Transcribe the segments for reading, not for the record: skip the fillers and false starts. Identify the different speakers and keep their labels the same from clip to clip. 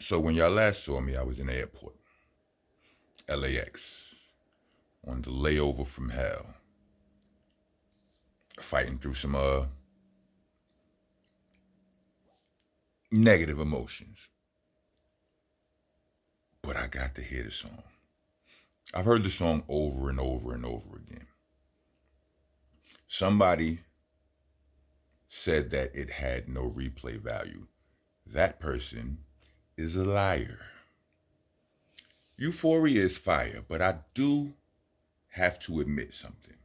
Speaker 1: So when y'all last saw me, I was in the airport, LAX, on the layover from hell, fighting through some negative emotions. But I got to hear the song. I've heard the song over and over and over again. Somebody said that it had no replay value. That person is a liar. Euphoria is fire, but I do have to admit something.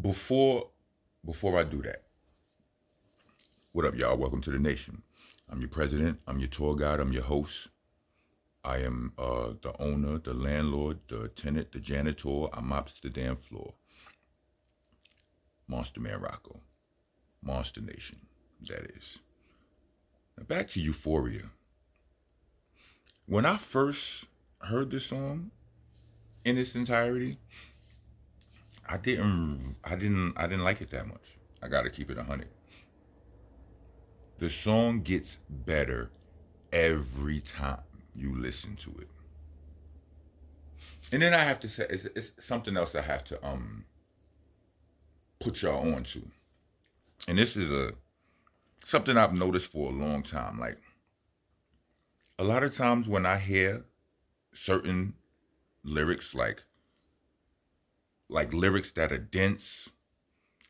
Speaker 1: Before before I do that, what up, y'all? Welcome to the nation. I'm your president. I'm your tour guide. I'm your host. I am the owner, the landlord, the tenant, the janitor. I mops the damn floor. Monster Man Rocco. Monster Nation, that is. Now back to Euphoria. When I first heard this song in its entirety, I didn't like it that much. I gotta keep it 100. The song gets better every time you listen to it. And then I have to say, it's something else I have to put y'all on to. And this is a something I've noticed for a long time. Like a lot of times when I hear certain lyrics, like lyrics that are dense,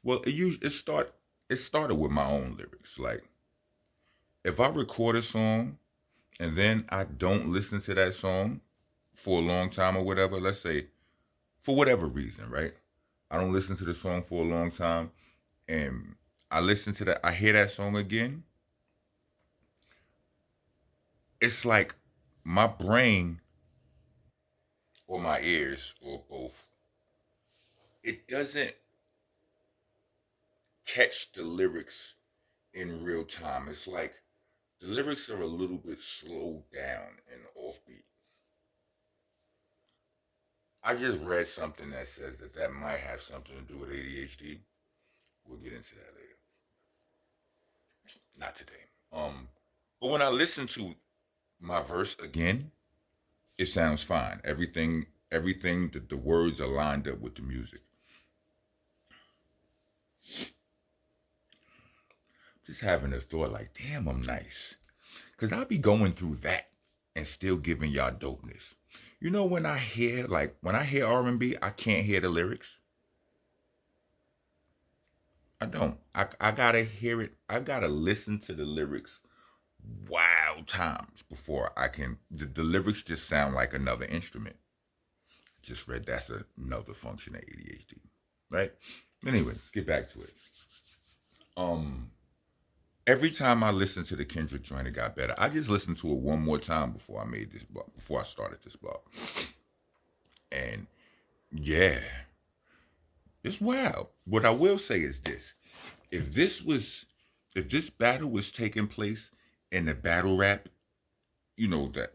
Speaker 1: well, it started with my own lyrics. Like if I record a song and then I don't listen to that song for a long time or whatever, let's say for whatever reason, right? I don't listen to the song for a long time and I hear that song again. It's like my brain or my ears or both, it doesn't catch the lyrics in real time. It's like the lyrics are a little bit slowed down and offbeat. I just read something that says that that might have something to do with ADHD. We'll get into that later. Not today. But when I listen to my verse again, it sounds fine. Everything that the words are lined up with the music. Just having a thought like, damn, I'm nice. Cause I'll be going through that and still giving y'all dopeness. You know when I hear R&B, I can't hear the lyrics. I don't. I gotta hear it. I gotta listen to the lyrics wild times before I can. The lyrics just sound like another instrument. Just read that's another function of ADHD, right? Anyway, get back to it. Um, every time I listen to the Kendrick joint, it got better. I just listened to it one more time before I started this blog, and yeah, it's wild. What I will say is this: if this was, if this battle was taking place in the battle rap, you know that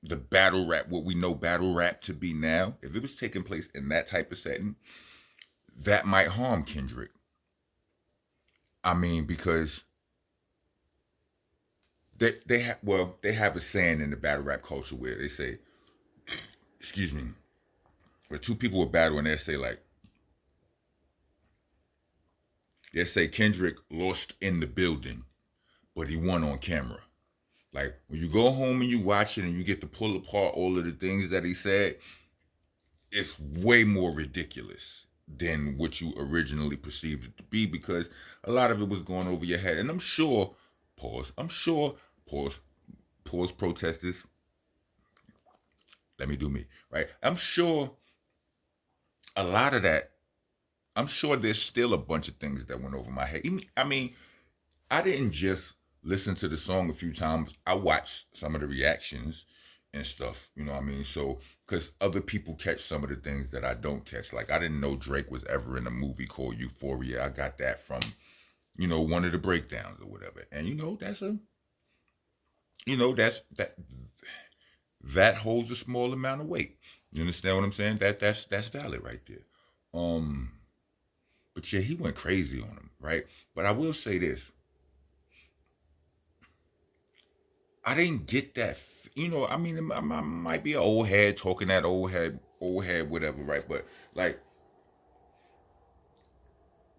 Speaker 1: the battle rap, what we know battle rap to be now, if it was taking place in that type of setting, that might harm Kendrick. I mean, because they have a saying in the battle rap culture where they say, excuse me, where two people are battling, they say Kendrick lost in the building, but he won on camera. Like when you go home and you watch it and you get to pull apart all of the things that he said, it's way more ridiculous than what you originally perceived it to be because a lot of it was going over your head. And I'm sure, pause, pause protesters, let me do me, right? I'm sure a lot of that, I'm sure there's still a bunch of things that went over my head. I mean, I didn't just listen to the song a few times. I watched some of the reactions and stuff. You know what I mean? So, because other people catch some of the things that I don't catch. Like, I didn't know Drake was ever in a movie called Euphoria. I got that from, one of the breakdowns or whatever. And, that holds a small amount of weight. You understand what I'm saying? That's valid right there. Um, but yeah, he went crazy on him, right? But I will say this: I didn't get that. I mean, I might be an old head talking that old head, whatever, right? But like,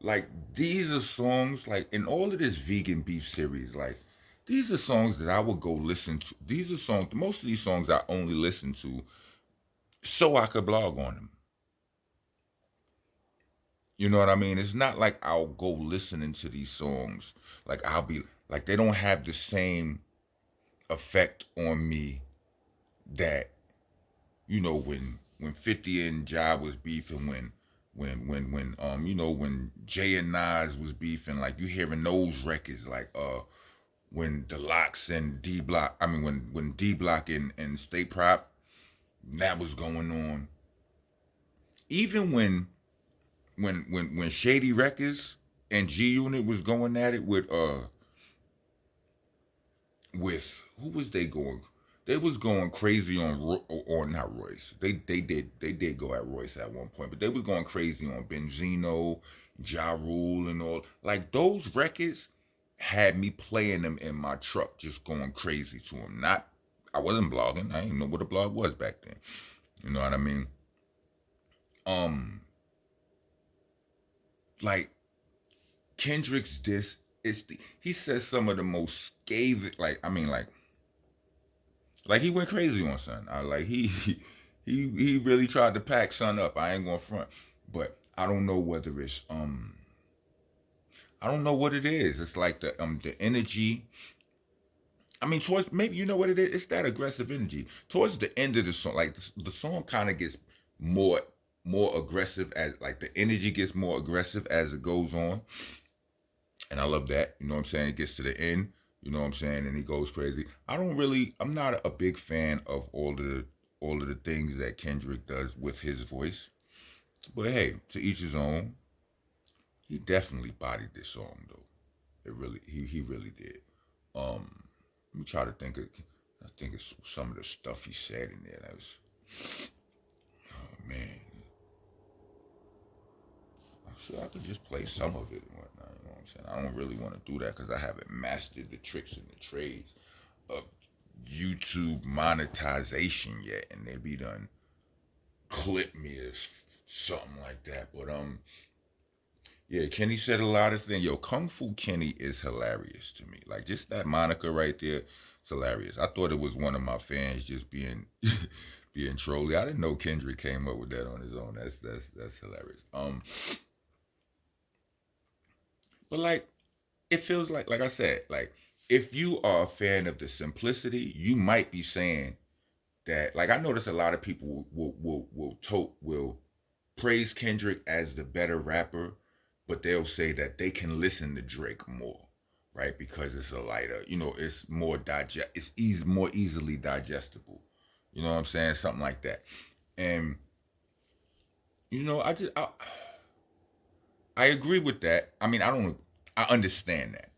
Speaker 1: like these are songs like in all of this vegan beef series, like these are songs that I would go listen to. These are songs. Most of these songs I only listen to so I could blog on them. You know what I mean? It's not like I'll go listening to these songs. Like I'll be like they don't have the same effect on me that when 50 and Jai was beefing, when Jay and Nas was beefing, like you hearing those records, like when the Locks and D Block, I mean when D Block and State Prop, that was going on. Even when Shady Records and G Unit was going at it with who was they going? They was going crazy on or not Royce. They did go at Royce at one point, but they was going crazy on Benzino, Ja Rule, and all. Like those records had me playing them in my truck, just going crazy to them. Not, I wasn't blogging. I didn't know what a blog was back then. You know what I mean? Um, like Kendrick's diss. He says some of the most scathing. Like he went crazy on Son. I like he really tried to pack Son up. I ain't gonna front, but I don't know what it is. It's like the energy. I mean, towards maybe you know what it is. It's that aggressive energy towards the end of the song. Like the song kind of gets more more aggressive as like the energy gets more aggressive as it goes on, and I love that. You know what I'm saying? It gets to the end. You know what I'm saying? And he goes crazy. I'm not a big fan of all of the things that Kendrick does with his voice. But hey, to each his own. He definitely bodied this song though. He really did. Let me try to think of I think it's some of the stuff he said in there. That was oh man. I'm sure I could just play some of it and whatnot. You know what I'm saying? I don't really want to do that because I haven't mastered the tricks and the trades of YouTube monetization yet, and they be done clip me as something like that. But yeah, Kenny said a lot of things. Yo, Kung Fu Kenny is hilarious to me. Like just that moniker right there, it's hilarious. I thought it was one of my fans just being being trolly. I didn't know Kendrick came up with that on his own. That's hilarious. But like it feels like I said, like if you are a fan of the simplicity, you might be saying that. Like I notice a lot of people will praise Kendrick as the better rapper, but they'll say that they can listen to Drake more, right? Because it's a lighter, it's more more easily digestible. You know what I'm saying? Something like that. And I agree with that. I mean, I understand that.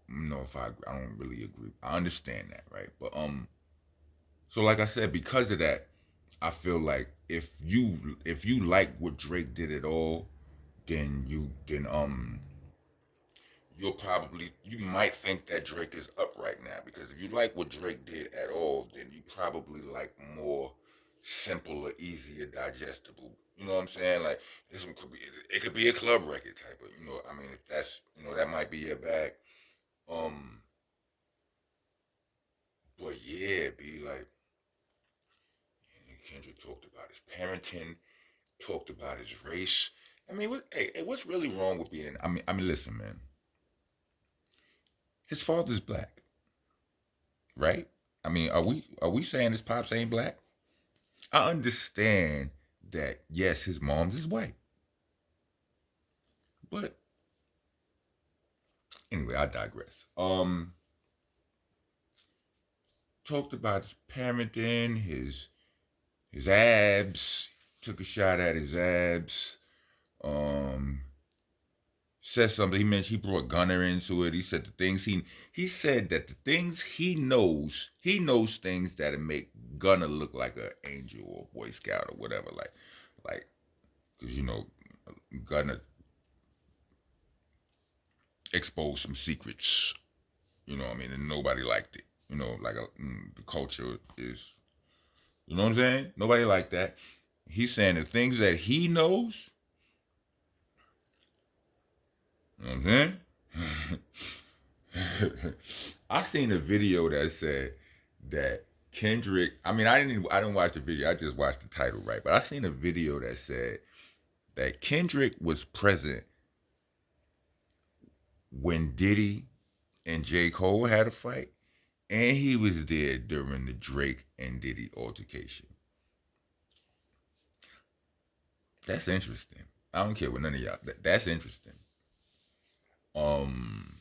Speaker 1: If I don't really agree. I understand that, right? But so like I said, because of that, I feel like if you like what Drake did at all, then you might think that Drake is up right now because if you like what Drake did at all, then you probably like more simple or easier digestible. You know what I'm saying? Like this one could be a club record type of, I mean if that's that might be your bag. Um but yeah, be like Kendrick talked about his parenting, talked about his race. I mean, what's really wrong with being? I mean, listen, man. His father's black, right? I mean, are we saying his pops ain't black? I understand that. Yes, his mom's is white, but anyway, I digress. Talked about his parenting, his abs. Took a shot at his abs. Um, said something. He brought Gunner into it. He said the things he said that the things he knows things that make Gunner look like an angel or Boy Scout or whatever. Like, because Gunner exposed some secrets. You know what I mean, and nobody liked it. like the culture is, you know what I'm saying? Nobody like that. He's saying the things that he knows, you know what I'm saying? I seen a video that said that Kendrick, I mean, I didn't watch the video, I just watched the title, right? But I seen a video that said that Kendrick was present when Diddy and J. Cole had a fight, and he was there during the Drake and Diddy altercation. That's interesting. I don't care what none of y'all. That's interesting. Um,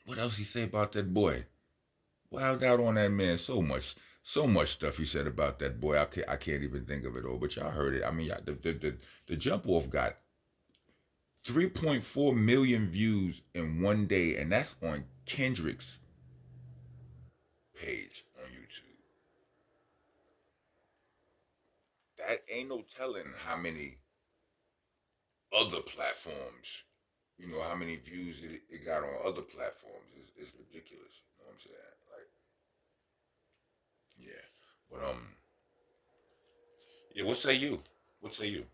Speaker 1: what else he say about that boy? Wowed out on that man so much stuff he said about that boy. I can't even think of it all. But y'all heard it. I mean, the jump off got 3.4 million views in one day, and that's on Kendrick's page on YouTube. That ain't no telling how many other platforms, how many views it got on other platforms. It's ridiculous. You know what I'm saying? Like, yeah. But yeah. What say you? What say you?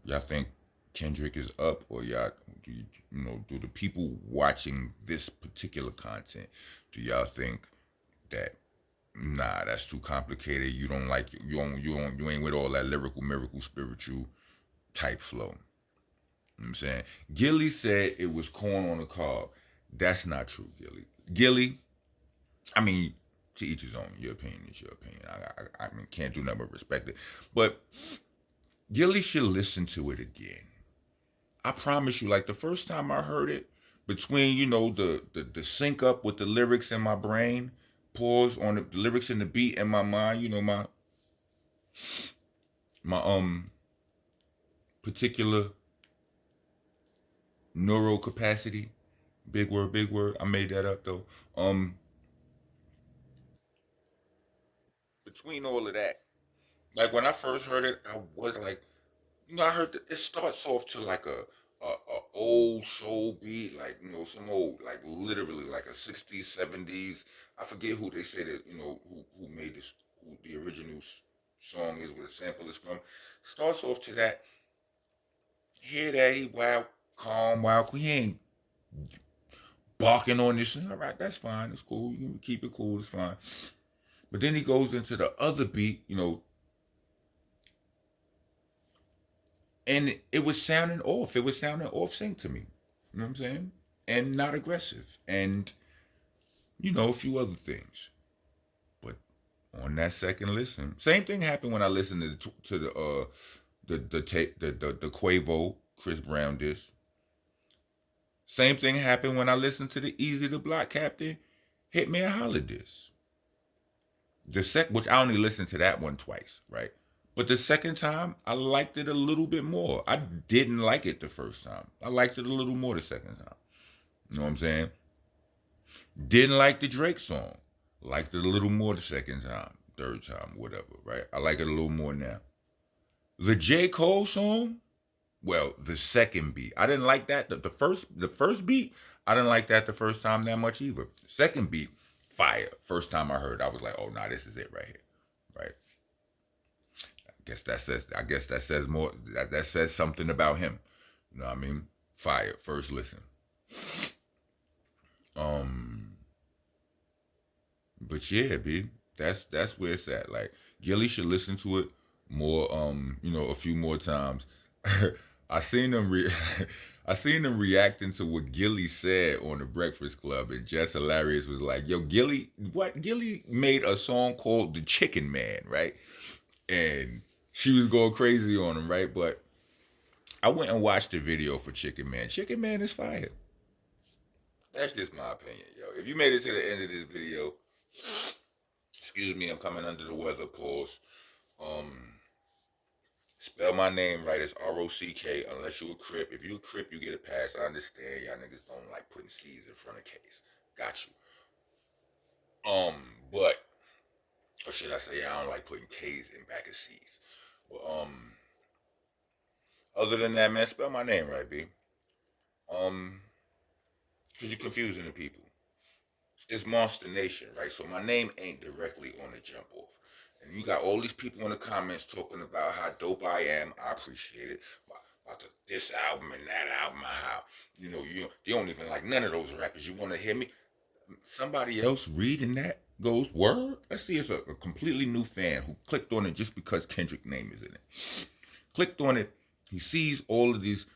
Speaker 1: Y'all think Kendrick is up, or y'all do the people watching this particular content, do y'all think that nah, that's too complicated? You don't like you ain't with all that lyrical, miracle, spiritual type flow. You know what I'm saying? Gilly said it was corn on the cob. That's not true, Gilly. Gilly, I mean, to each his own. Your opinion is your opinion. I mean, can't do nothing but respect it. But Gilly should listen to it again. I promise you, like the first time I heard it, between the sync up with the lyrics in my brain, pause on the lyrics and the beat in my mind, my particular neural capacity. Big word, big word. I made that up though. Between all of that, like when I first heard it, I was like, I heard that it starts off to like a old soul beat, like some old, like literally like a 60s, 70s. I forget who they say that who made this, who the original song is, where the sample is from. Starts off to that. Hear that he wild, calm, wild. He ain't barking on this. All right, that's fine. It's cool. You can keep it cool. It's fine. But then he goes into the other beat, and it was sounding off. It was sounding off sync to me. You know what I'm saying? And not aggressive. And a few other things. But on that second listen, same thing happened when I listened to the Quavo Chris Brown disc. Same thing happened when I listened to the Easy to Block Captain Hit Me a Holler disc. Which I only listened to that one twice, right? But the second time, I liked it a little bit more. I didn't like it the first time. I liked it a little more the second time. You know what I'm saying? Didn't like the Drake song. Liked it a little more the second time, third time, whatever, right? I like it a little more now. The J. Cole song, well, the second beat. I didn't like that. The first beat, I didn't like that the first time that much either. Second beat, fire. First time I heard, I was like, oh nah, this is it right here. Right. I guess that says more, that says something about him. You know what I mean? Fire. First listen. Um But yeah, B, that's where it's at. Like Gilly should listen to it more, a few more times. I seen them I seen them reacting to what Gilly said on the Breakfast Club, and Jess Hilarious was like, "Yo, Gilly, what? Gilly made a song called The Chicken Man, right?" And she was going crazy on him, right? But I went and watched the video for Chicken Man. Chicken Man is fire. That's just my opinion, yo. If you made it to the end of this video, excuse me, I'm coming under the weather. Pause. Um, Spell my name right. It's ROCK. Unless you a Crip. If you a Crip, you get a pass. I understand. Y'all niggas don't like putting C's in front of K's. Got you. But or should I say I don't like putting K's in back of C's. But other than that, man, spell my name right, B. Um, cause you're confusing the people. it's Monster Nation, right? So my name ain't directly on the jump off. And you got all these people in the comments talking about how dope I am. I appreciate it. About this album and that album, how you don't even like none of those rappers. You want to hear me? Somebody else reading that goes, word. Let's see, it's a completely new fan who clicked on it just because Kendrick name is in it. Clicked on it. He sees all of this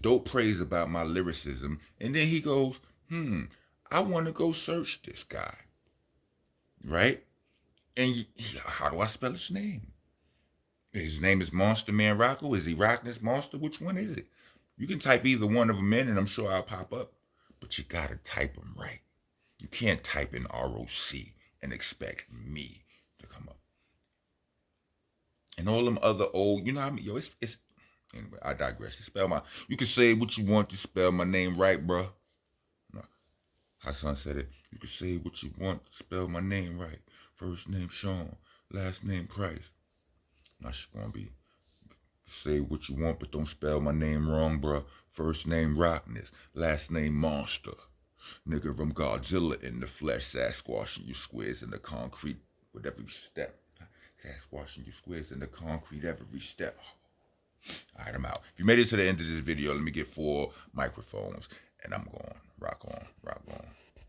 Speaker 1: dope praise about my lyricism, and then he goes, I want to go search this guy, right? And how do I spell his name? His name is Monster Man Rocco. Is he rocking this monster? Which one is it? You can type either one of them in, and I'm sure I'll pop up. But you gotta type them right. You can't type in ROC and expect me to come up. And all them other old, you know what I mean? Yo, it's anyway, I digress. You can say what you want to spell my name right, bro. No, Hassan said it. You can say what you want to spell my name right. First name Sean, last name Price. Not just gonna be say what you want, but don't spell my name wrong, bro. First name Rockness, last name Monster. Nigga from Godzilla in the flesh, Sasquatching you squares in the concrete with every step. Sasquatching you squares in the concrete every step. Alright, I'm out. If you made it to the end of this video, let me get 4 microphones and I'm going. Rock on, rock on.